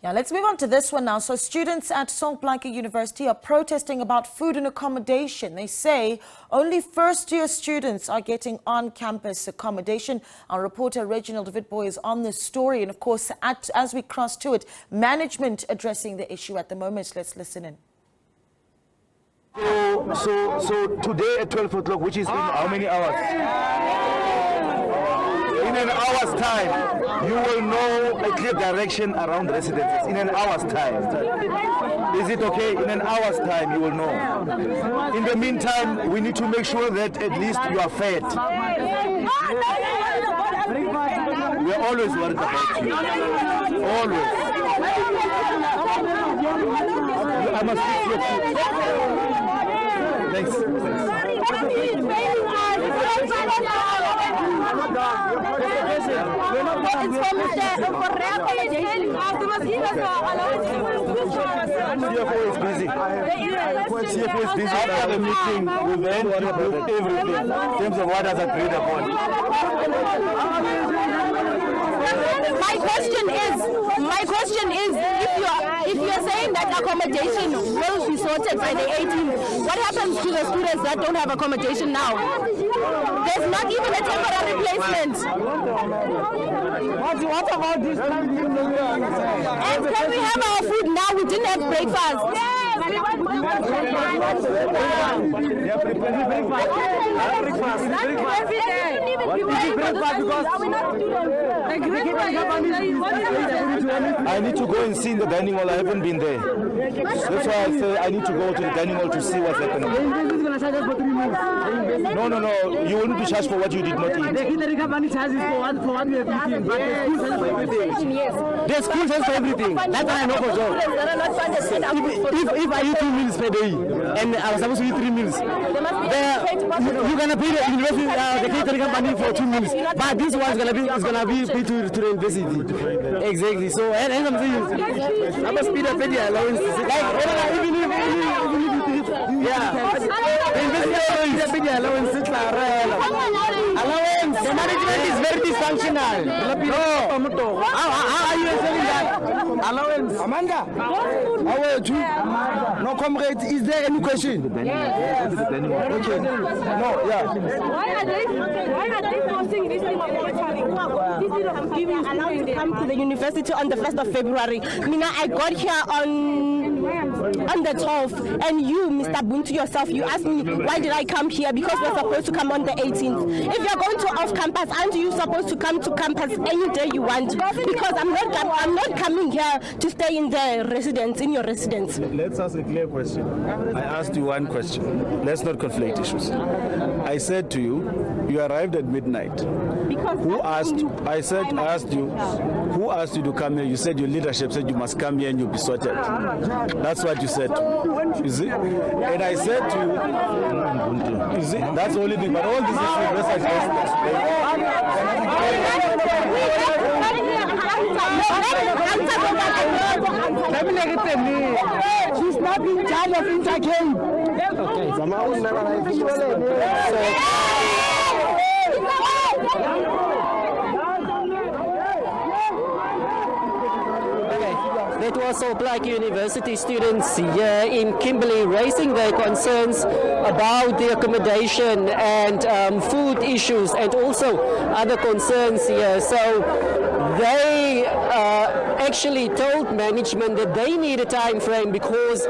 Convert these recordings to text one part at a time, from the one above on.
Now let's move on to this one now. So students at Sol Plaatje University are protesting about food and accommodation. They say only first-year students are getting on-campus accommodation. Our reporter Reginald Witbooi is on this story. And of course, as we cross to it, management addressing the issue at the moment. Let's listen in. So today at 12 o'clock, which is in how many hours? In an hour's time, you will know a clear direction around residences. In an hour's time. Is it okay? In an hour's time, you will know. In the meantime, we need to make sure that at least you are fed. We are always worried about you. Always. I must fix your food. Thanks. CFO is busy. CFO is busy. After the meeting, we then approve everything in terms of what has agreed upon. My question is, if you are saying that accommodation will be sorted by the 18th, what happens to the students that don't have accommodation now? There's not even a temporary placement. What about this? And can we have our food now? We didn't have breakfast. I need to go and see in the dining hall. I haven't been there. That's why I say I need to go to the dining hall to see what's happening. No. You won't be charged for what you did not eat. The school says for everything. That's what I know for sure. If I eat 2 meals per day and I was supposed to eat 3 meals, you're gonna pay the university, the catering company for 2 meals. But this one's gonna be paid to the university. Exactly. So and I'm saying I must pay the allowance. Allowance. The management is very dysfunctional. No. How are you saying that? Allowance. Amanda. No, comrade. Is there any question? Yes. Okay. No. Yeah. Why are they forcing this thing of allowed to come to the university on the 1st of February? I got here on the 12th, and you, Mr. Buntu, yourself, you asked me why did I come here, because we're supposed to come on the 18th. If you're going to off campus, aren't you supposed to come to campus any day you want? Because I'm not coming here to stay in the residence, in your residence. Let's ask a clear question. I asked you one question. Let's not conflate issues. I said to you, you arrived at midnight. Because who asked you? I asked you, who asked you to come here? You said your leadership said you must come here and you'll be sorted. That's what you said. You see? And I said to you, see, that's the only thing. But all these issues, let's She's not in charge of Intercame. That was Sol Plaatje University students here in Kimberley raising their concerns about the accommodation and food issues and also other concerns here. So they actually told management that they need a time frame because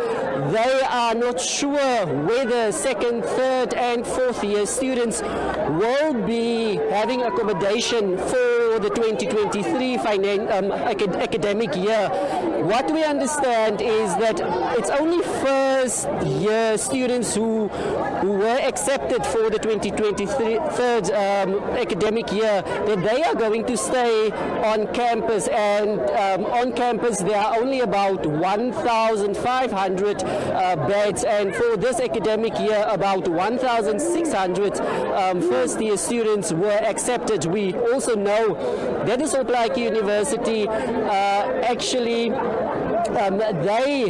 they are not sure whether second, third and fourth year students will be having accommodation for the 2023 academic year. What we understand is that it's only first year students who were accepted for the 2023 academic year, that they are going to stay on campus, and on campus there are only about 1,500 beds, and for this academic year about 1,600 first year students were accepted. We also know that the Sol Plaatje University actually they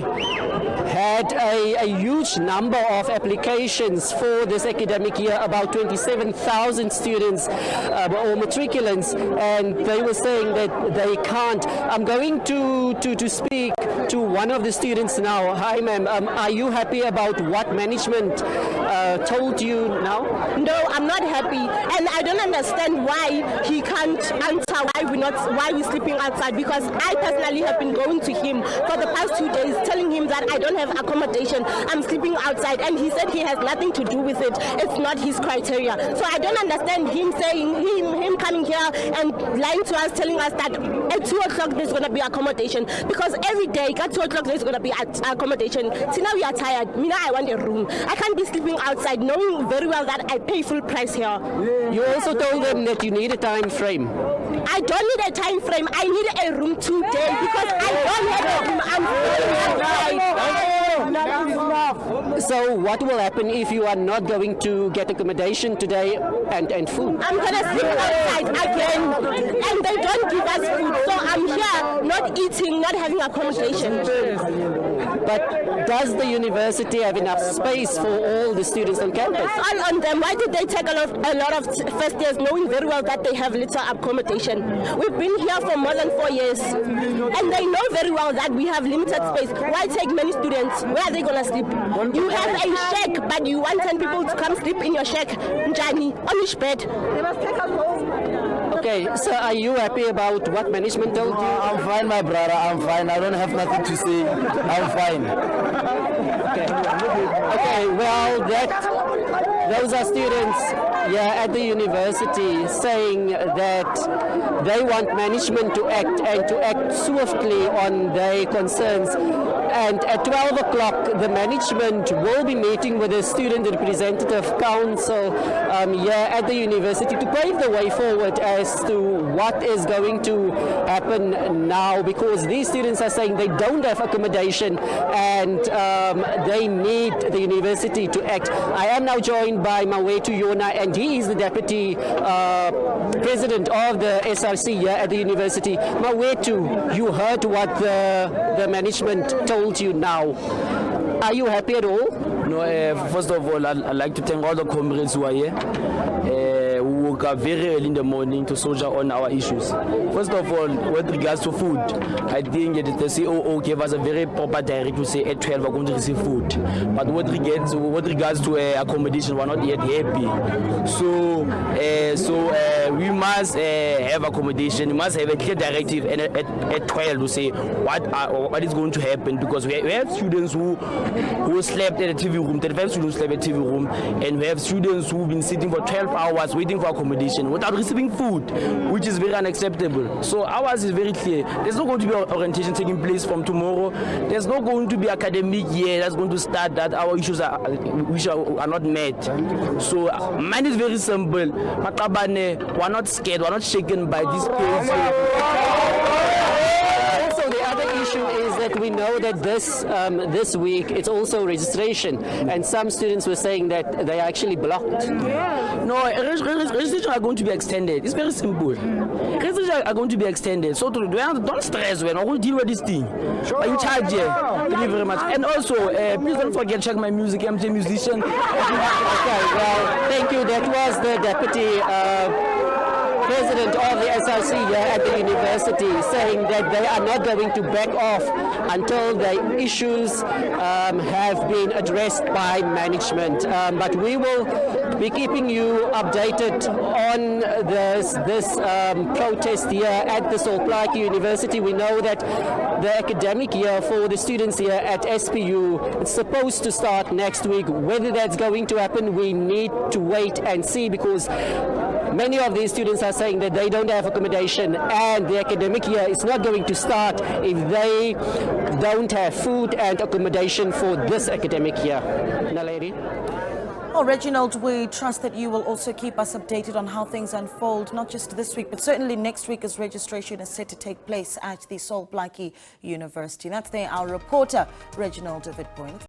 had a huge number of applications for this academic year, about 27,000 students or matriculants, and they were saying that they can't. I'm going to speak to one of the students now. Hi ma'am, are you happy about what management told you now? No, I'm not happy, and I don't understand why he can't answer why we're sleeping outside, because I personally have been going to him for the past 2 days telling him that I don't have accommodation, I'm sleeping outside, and he said he has nothing to do with it. It's not his criteria. So I don't understand him saying, him coming here and lying to us, telling us that at 2 o'clock there's going to be accommodation, because every day at 2 o'clock there's going to be accommodation. See, now we are tired. Me now I want a room. I can't be sleeping outside knowing very well that I pay full price here. You also told them that you need a time frame. I don't need a time frame. I need a room today because I don't have a room. I'm sleeping outside. So what will happen if you are not going to get accommodation today and food? I'm going to sleep outside again, and they don't give us food. So I'm here not eating, not having accommodation. But does the university have enough space for all the students on campus? All on them. Why did they take a lot of first years knowing very well that they have little accommodation? We've been here for more than 4 years, and they know very well that we have limited space. Why take many students? Where are they going to sleep? You have a shack, but you want 10 people to come sleep in your shack, Njani, on which bed? They must take us home. Okay, so are you happy about what management told you? I'm fine, my brother. I'm fine. I don't have nothing to say. I'm fine. Okay, well, those are students at the university saying that they want management to act and to act swiftly on their concerns. And at 12 o'clock, the management will be meeting with the Student Representative Council at the university to pave the way forward as to what is going to happen now, because these students are saying they don't have accommodation and they need the university to act. I am now joined by Mawetu Yona, and he is the Deputy President of the SRC here at the university. Mawetu, you heard what the management told you now. Are you happy at all? No, first of all, I'd like to thank all the comrades who are here. We woke up very early in the morning to soldier on our issues. First of all, with regards to food, I think that the COO gave us a very proper directive to say at 12 we're going to receive food. But with regards to accommodation, we're not yet happy. So we must have accommodation. We must have a clear directive at 12 to say what is going to happen, because we have students who slept at a TV room, 35 students slept at a TV room, and we have students who've been sitting for 12 hours waiting for accommodation without receiving food, which is very unacceptable. So ours is very clear. There's not going to be orientation taking place from tomorrow. There's not going to be academic year that's going to start that our issues are not met. So mine is very simple. Matabane, we're not scared, we're not shaken by this case. Also, the other issue is that we know that this week it's also registration, and some students were saying that they are actually blocked. No, registration are going to be extended. It's very simple. Registration are going to be extended. So don't stress when I will deal with this thing. I'm in charge here. Thank you very much. And also, please don't forget, check my music. I'm a musician. Okay, well, thank you. That was the Deputy President of the SRC here at the university, saying that they are not going to back off until the issues have been addressed by management. But we will be keeping you updated on this protest here at the Sol Plaatje University. We know that the academic year for the students here at SPU is supposed to start next week. Whether that's going to happen, we need to wait and see, because many of these students are saying that they don't have accommodation, and the academic year is not going to start if they don't have food and accommodation for this academic year. Naledi? Well, Reginald, we trust that you will also keep us updated on how things unfold, not just this week, but certainly next week, as registration is set to take place at the Sol Plaatje University. That's our reporter, Reginald Witbooi.